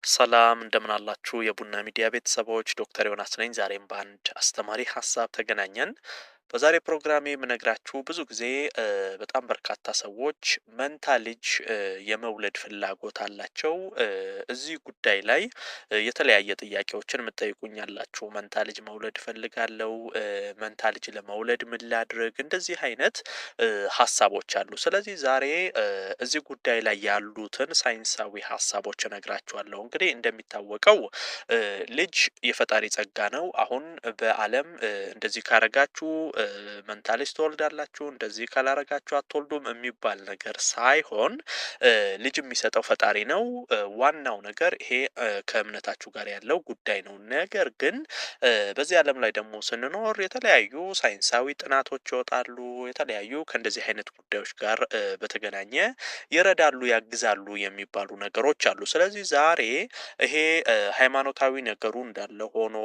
ሰላም እንደምን አላችሁ የቡና ሚዲያ ቤተሰቦች፣ ዶክተር ዮናስ ነኝ። ዛሬም በአንድ አስተማሪ ሀሳብ ተገናኘን። በዛሬ ፕሮግራሜ የምነግራችሁ ብዙ ጊዜ በጣም በርካታ ሰዎች መንታ ልጅ የመውለድ ፍላጎት አላቸው። እዚህ ጉዳይ ላይ የተለያየ ጥያቄዎችን የምትጠይቁኝ አላችሁ። መንታ ልጅ መውለድ እፈልጋለሁ፣ መንታ ልጅ ለመውለድ ምን ላድርግ? እንደዚህ አይነት ሀሳቦች አሉ። ስለዚህ ዛሬ እዚህ ጉዳይ ላይ ያሉትን ሳይንሳዊ ሀሳቦች እነግራችኋለሁ። እንግዲህ እንደሚታወቀው ልጅ የፈጣሪ ጸጋ ነው። አሁን በዓለም እንደዚህ ካረጋችሁ መንታ ልጅ ትወልዳላችሁ፣ እንደዚህ ካላረጋችሁ አትወልዱም የሚባል ነገር ሳይሆን ልጅ የሚሰጠው ፈጣሪ ነው። ዋናው ነገር ይሄ ከእምነታችሁ ጋር ያለው ጉዳይ ነው። ነገር ግን በዚህ ዓለም ላይ ደግሞ ስንኖር የተለያዩ ሳይንሳዊ ጥናቶች ይወጣሉ። የተለያዩ ከእንደዚህ አይነት ጉዳዮች ጋር በተገናኘ ይረዳሉ፣ ያግዛሉ የሚባሉ ነገሮች አሉ። ስለዚህ ዛሬ ይሄ ሃይማኖታዊ ነገሩ እንዳለ ሆኖ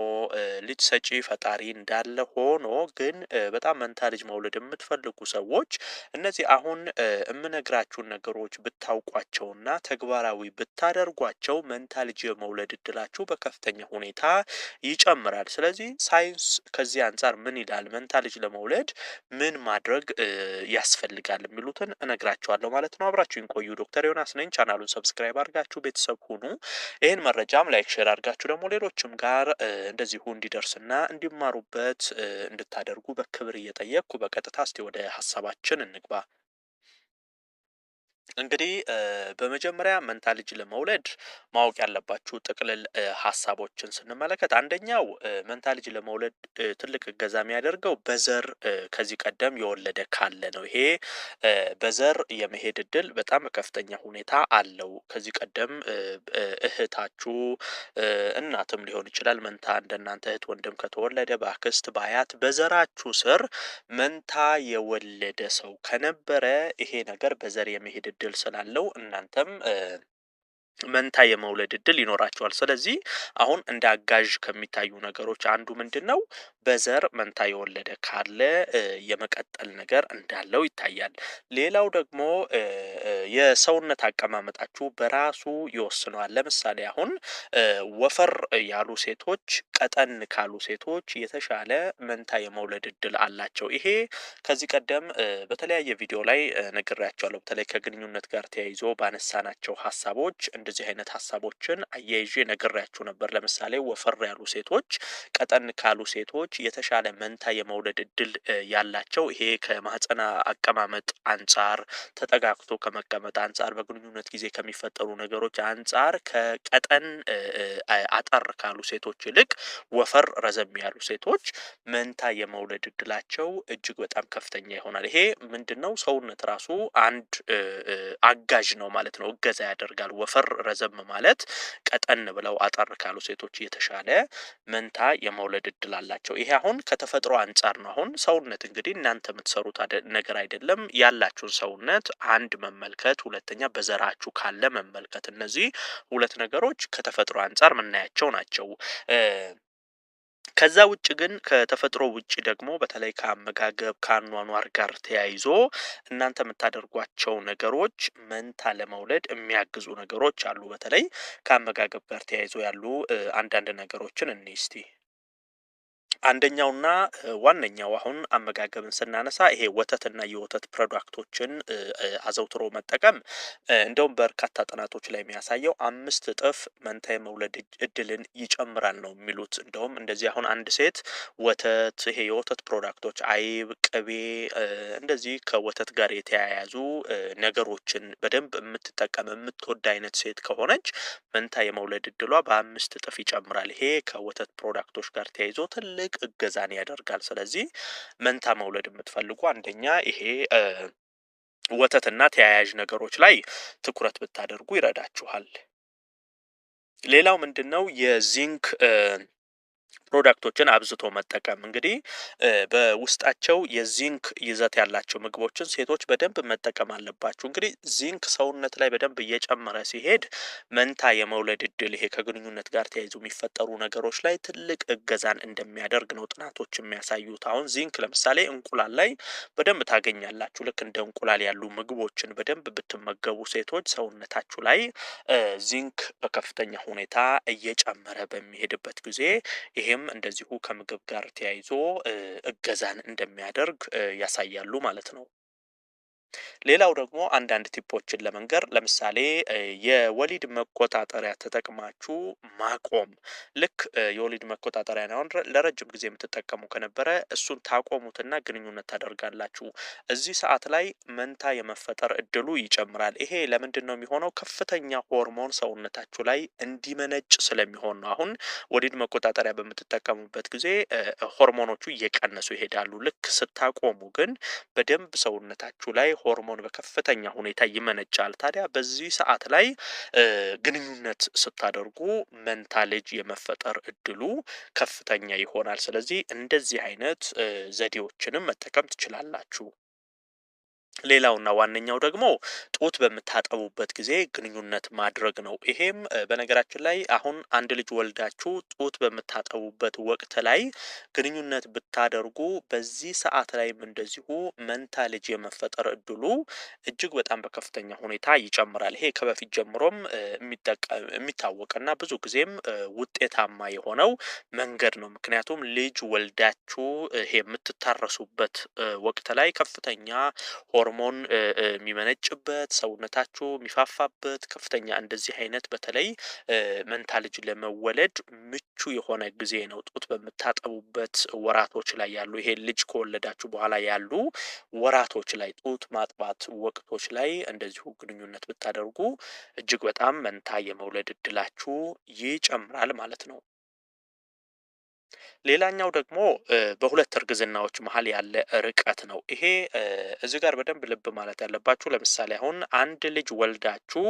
ልጅ ሰጪ ፈጣሪ እንዳለ ሆኖ ግን በጣም መንታ ልጅ መውለድ የምትፈልጉ ሰዎች እነዚህ አሁን የምነግራችሁን ነገሮች ብታውቋቸውና ተግባራዊ ብታደርጓቸው መንታ ልጅ የመውለድ እድላችሁ በከፍተኛ ሁኔታ ይጨምራል። ስለዚህ ሳይንስ ከዚህ አንጻር ምን ይላል፣ መንታ ልጅ ለመውለድ ምን ማድረግ ያስፈልጋል የሚሉትን እነግራችኋለሁ ማለት ነው። አብራችሁን ቆዩ። ዶክተር ዮናስ ነኝ። ቻናሉን ሰብስክራይብ አድርጋችሁ ቤተሰብ ሁኑ። ይህን መረጃም ላይክ፣ ሼር አድርጋችሁ ደግሞ ሌሎችም ጋር እንደዚሁ እንዲደርስና እንዲማሩበት እንድታደርጉ በክብር እየጠየቅኩ በቀጥታ እስቲ ወደ ሀሳባችን እንግባ። እንግዲህ በመጀመሪያ መንታ ልጅ ለመውለድ ማወቅ ያለባችሁ ጥቅልል ሀሳቦችን ስንመለከት አንደኛው መንታ ልጅ ለመውለድ ትልቅ እገዛ የሚያደርገው በዘር ከዚህ ቀደም የወለደ ካለ ነው። ይሄ በዘር የመሄድ እድል በጣም ከፍተኛ ሁኔታ አለው። ከዚህ ቀደም እህታችሁ እናትም ሊሆን ይችላል መንታ እንደናንተ እህት ወንድም ከተወለደ በአክስት በአያት በዘራችሁ ስር መንታ የወለደ ሰው ከነበረ ይሄ ነገር በዘር የመሄድ እድል ስላለው እናንተም መንታ የመውለድ እድል ይኖራቸዋል። ስለዚህ አሁን እንደ አጋዥ ከሚታዩ ነገሮች አንዱ ምንድነው? በዘር መንታ የወለደ ካለ የመቀጠል ነገር እንዳለው ይታያል። ሌላው ደግሞ የሰውነት አቀማመጣችሁ በራሱ ይወስነዋል። ለምሳሌ አሁን ወፈር ያሉ ሴቶች ቀጠን ካሉ ሴቶች የተሻለ መንታ የመውለድ እድል አላቸው። ይሄ ከዚህ ቀደም በተለያየ ቪዲዮ ላይ ነግሬያቸዋለሁ። በተለይ ከግንኙነት ጋር ተያይዞ ባነሳናቸው ሀሳቦች እንደዚህ አይነት ሀሳቦችን አያይዤ ነግሬያችሁ ነበር። ለምሳሌ ወፈር ያሉ ሴቶች ቀጠን ካሉ ሴቶች የተሻለ መንታ የመውለድ እድል ያላቸው ይሄ ከማህፀና አቀማመጥ አንጻር ተጠጋግቶ ከመቀመጥ አንጻር በግንኙነት ጊዜ ከሚፈጠሩ ነገሮች አንጻር ከቀጠን አጠር ካሉ ሴቶች ይልቅ ወፈር ረዘም ያሉ ሴቶች መንታ የመውለድ እድላቸው እጅግ በጣም ከፍተኛ ይሆናል። ይሄ ምንድነው? ሰውነት ራሱ አንድ አጋዥ ነው ማለት ነው። እገዛ ያደርጋል። ወፈር ረዘም ማለት ቀጠን ብለው አጠር ካሉ ሴቶች የተሻለ መንታ የመውለድ እድል አላቸው። ይሄ አሁን ከተፈጥሮ አንጻር ነው። አሁን ሰውነት እንግዲህ እናንተ የምትሰሩት ነገር አይደለም። ያላችሁን ሰውነት አንድ መመልከት፣ ሁለተኛ በዘራችሁ ካለ መመልከት። እነዚህ ሁለት ነገሮች ከተፈጥሮ አንጻር የምናያቸው ናቸው። ከዛ ውጭ ግን ከተፈጥሮ ውጭ ደግሞ በተለይ ከአመጋገብ ከአኗኗር ጋር ተያይዞ እናንተ የምታደርጓቸው ነገሮች መንታ ለመውለድ የሚያግዙ ነገሮች አሉ። በተለይ ከአመጋገብ ጋር ተያይዞ ያሉ አንዳንድ ነገሮችን እንይ እስቲ። አንደኛውና ዋነኛው አሁን አመጋገብን ስናነሳ ይሄ ወተትና የወተት ፕሮዳክቶችን አዘውትሮ መጠቀም እንደውም በርካታ ጥናቶች ላይ የሚያሳየው 5 እጥፍ መንታ የመውለድ እድልን ይጨምራል ነው የሚሉት። እንደውም እንደዚህ አሁን አንድ ሴት ወተት፣ ይሄ የወተት ፕሮዳክቶች አይብ፣ ቅቤ እንደዚህ ከወተት ጋር የተያያዙ ነገሮችን በደንብ የምትጠቀም የምትወድ አይነት ሴት ከሆነች መንታ የመውለድ እድሏ በ5 እጥፍ ይጨምራል። ይሄ ከወተት ፕሮዳክቶች ጋር ተያይዞ ትልቅ እገዛን ያደርጋል። ስለዚህ መንታ መውለድ የምትፈልጉ አንደኛ ይሄ ወተትና ተያያዥ ነገሮች ላይ ትኩረት ብታደርጉ ይረዳችኋል። ሌላው ምንድነው? የዚንክ ፕሮዳክቶችን አብዝቶ መጠቀም እንግዲህ በውስጣቸው የዚንክ ይዘት ያላቸው ምግቦችን ሴቶች በደንብ መጠቀም አለባችሁ። እንግዲህ ዚንክ ሰውነት ላይ በደንብ እየጨመረ ሲሄድ መንታ የመውለድ እድል ይሄ ከግንኙነት ጋር ተያይዞ የሚፈጠሩ ነገሮች ላይ ትልቅ እገዛን እንደሚያደርግ ነው ጥናቶች የሚያሳዩት። አሁን ዚንክ ለምሳሌ እንቁላል ላይ በደንብ ታገኛላችሁ። ልክ እንደ እንቁላል ያሉ ምግቦችን በደንብ ብትመገቡ ሴቶች ሰውነታችሁ ላይ ዚንክ በከፍተኛ ሁኔታ እየጨመረ በሚሄድበት ጊዜ ይሄም እንደዚሁ ከምግብ ጋር ተያይዞ እገዛን እንደሚያደርግ ያሳያሉ ማለት ነው። ሌላው ደግሞ አንዳንድ ቲፖችን ለመንገር ለምሳሌ የወሊድ መቆጣጠሪያ ተጠቅማችሁ ማቆም። ልክ የወሊድ መቆጣጠሪያ አሁን ለረጅም ጊዜ የምትጠቀሙ ከነበረ እሱን ታቆሙትና ግንኙነት ታደርጋላችሁ። እዚህ ሰዓት ላይ መንታ የመፈጠር እድሉ ይጨምራል። ይሄ ለምንድን ነው የሚሆነው? ከፍተኛ ሆርሞን ሰውነታችሁ ላይ እንዲመነጭ ስለሚሆን ነው። አሁን ወሊድ መቆጣጠሪያ በምትጠቀሙበት ጊዜ ሆርሞኖቹ እየቀነሱ ይሄዳሉ። ልክ ስታቆሙ ግን በደንብ ሰውነታችሁ ላይ ሆርሞን በከፍተኛ ሁኔታ ይመነጫል። ታዲያ በዚህ ሰዓት ላይ ግንኙነት ስታደርጉ መንታ ልጅ የመፈጠር እድሉ ከፍተኛ ይሆናል። ስለዚህ እንደዚህ አይነት ዘዴዎችንም መጠቀም ትችላላችሁ። ሌላውና ዋነኛው ደግሞ ጡት በምታጠቡበት ጊዜ ግንኙነት ማድረግ ነው። ይሄም በነገራችን ላይ አሁን አንድ ልጅ ወልዳችሁ ጡት በምታጠቡበት ወቅት ላይ ግንኙነት ብታደርጉ በዚህ ሰዓት ላይም እንደዚሁ መንታ ልጅ የመፈጠር እድሉ እጅግ በጣም በከፍተኛ ሁኔታ ይጨምራል። ይሄ ከበፊት ጀምሮም የሚታወቅና ብዙ ጊዜም ውጤታማ የሆነው መንገድ ነው። ምክንያቱም ልጅ ወልዳችሁ ይሄ የምትታረሱበት ወቅት ላይ ከፍተኛ ሆርሞን የሚመነጭበት ሰውነታችሁ የሚፋፋበት ከፍተኛ እንደዚህ አይነት በተለይ መንታ ልጅ ለመወለድ ምቹ የሆነ ጊዜ ነው። ጡት በምታጠቡበት ወራቶች ላይ ያሉ ይሄ ልጅ ከወለዳችሁ በኋላ ያሉ ወራቶች ላይ ጡት ማጥባት ወቅቶች ላይ እንደዚሁ ግንኙነት ብታደርጉ እጅግ በጣም መንታ የመውለድ እድላችሁ ይጨምራል ማለት ነው። ሌላኛው ደግሞ በሁለት እርግዝናዎች መሀል ያለ ርቀት ነው። ይሄ እዚህ ጋር በደንብ ልብ ማለት ያለባችሁ ለምሳሌ አሁን አንድ ልጅ ወልዳችሁ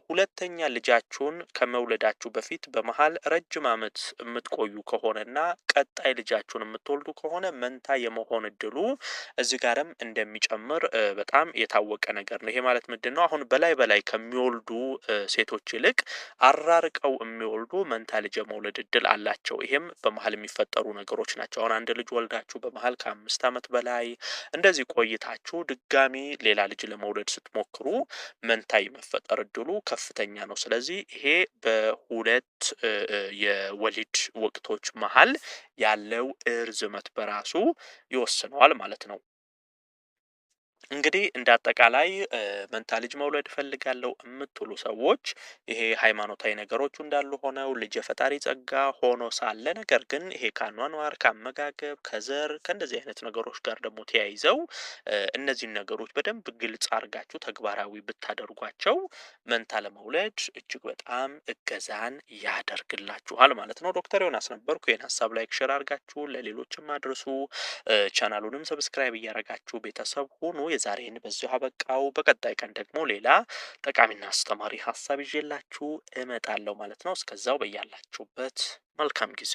ሁለተኛ ልጃችሁን ከመውለዳችሁ በፊት በመሀል ረጅም ዓመት የምትቆዩ ከሆነና ቀጣይ ልጃችሁን የምትወልዱ ከሆነ መንታ የመሆን እድሉ እዚህ ጋርም እንደሚጨምር በጣም የታወቀ ነገር ነው። ይሄ ማለት ምንድን ነው? አሁን በላይ ከሚወልዱ ሴቶች ይልቅ አራርቀው የሚወልዱ መንታ ልጅ የመውለድ እድል አላቸው። ይሄም በመሀል የሚፈጠሩ ነገሮች ናቸው። አሁን አንድ ልጅ ወልዳችሁ በመሀል ከ5 ዓመት በላይ እንደዚህ ቆይታችሁ ድጋሚ ሌላ ልጅ ለመውለድ ስትሞክሩ መንታ የመፈጠር እድሉ ከፍተኛ ነው። ስለዚህ ይሄ በሁለት የወሊድ ወቅቶች መሀል ያለው እርዝመት በራሱ ይወስነዋል ማለት ነው። እንግዲህ እንደ አጠቃላይ መንታ ልጅ መውለድ እፈልጋለሁ የምትሉ ሰዎች ይሄ ሃይማኖታዊ ነገሮቹ እንዳሉ ሆነው ልጅ የፈጣሪ ጸጋ ሆኖ ሳለ ነገር ግን ይሄ ከአኗኗር ከአመጋገብ ከዘር ከእንደዚህ አይነት ነገሮች ጋር ደግሞ ተያይዘው እነዚህን ነገሮች በደንብ ግልጽ አድርጋችሁ ተግባራዊ ብታደርጓቸው መንታ ለመውለድ እጅግ በጣም እገዛን ያደርግላችኋል ማለት ነው። ዶክተር ዮናስ ነበርኩ። ይህን ሀሳብ ላይክ ሼር አድርጋችሁ ለሌሎችም አድርሱ። ቻናሉንም ሰብስክራይብ እያደረጋችሁ ቤተሰብ ሁኑ። የዛሬን በዚሁ አበቃው። በቀጣይ ቀን ደግሞ ሌላ ጠቃሚና አስተማሪ ሀሳብ ይዤላችሁ እመጣለሁ ማለት ነው። እስከዛው በያላችሁበት መልካም ጊዜ